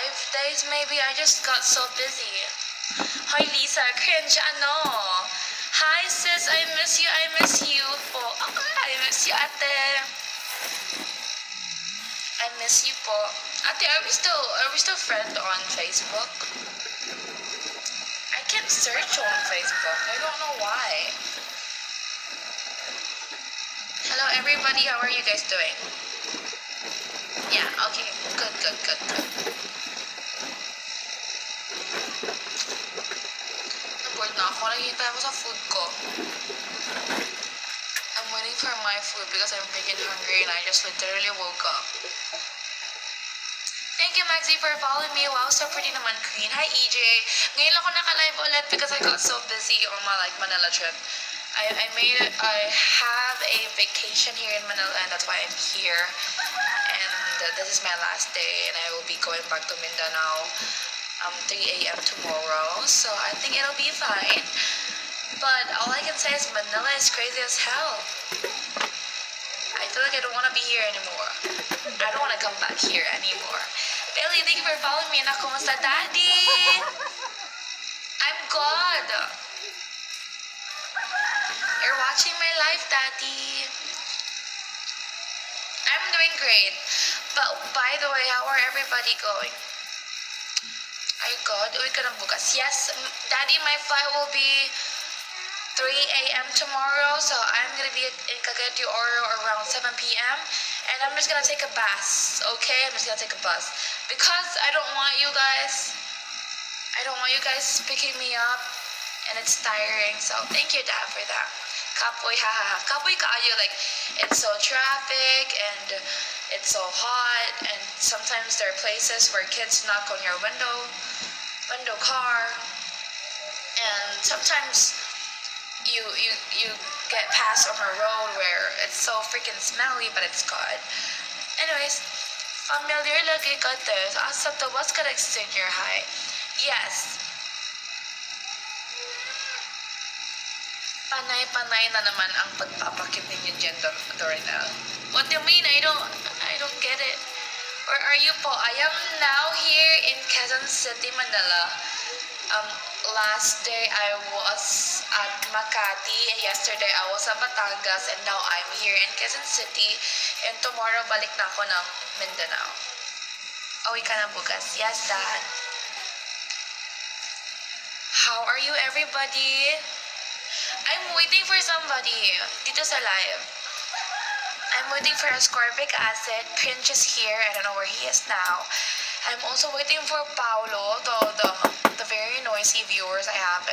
days maybe. I just got so busy. Hi Lisa, cringe, ano? Hi sis, I miss you po. I miss you ate. I miss you po. Ate, are we still friends on Facebook? I can't search on Facebook. I don't know why. Hello everybody, how are you guys doing? Yeah, okay. Good. Bored na ako. Naghihintay ako sa food ko. I'm waiting for my food because I'm freaking hungry and I just literally woke up. Thank you, Maxi, for following me. Wow, so pretty naman, Queen. Hi, EJ. Ngayon lang ako naka-live ulit because I got so busy on my Manila trip. I have a vacation here in Manila and that's why I'm here. And this is my last day and I will be going back to Mindanao 3 a.m. tomorrow. So I think it'll be fine. But all I can say is Manila is crazy as hell. I feel like I don't want to be here anymore. I don't want to come back here anymore. Bailey, thank you for following me. Kumusta, Daddy? I'm good. You're watching my live, Daddy. I'm doing great. But by the way, how are everybody going? Are you good? Uwi ka ng bukas? Yes, Daddy, my flight will be 3 a.m. tomorrow, so I'm gonna be in Cagayan de Oro around 7 p.m. and I'm just gonna take a bus, okay? I'm just gonna take a bus because I don't want you guys picking me up and it's tiring, so thank you, Dad, for that. Kapoy, hahaha. Kapoy kaayo, like, it's so traffic and it's so hot and sometimes there are places where kids knock on your window car, and sometimes you get past on a road where it's so freaking smelly, but it's good. Anyways, familiar lagi ka this. Asa to, what's gonna extend your high? Yes. Panay-panay na naman ang pagpapakit ninyo dyan, Dorinel. What do you mean? I don't get it. Or are you po? I am now here in Quezon City, Manila. Last day I was at Makati, yesterday I was at Batangas, and now I'm here in Quezon City, and tomorrow balik na ako ng Mindanao. Uwi ka na bukas. Yes, Dad. How are you, everybody? I'm waiting for somebody dito sa live. I'm waiting for Ascorbic Acid. Cringe is here. I don't know where he is now. I'm also waiting for Paulo, the very noisy viewers I have.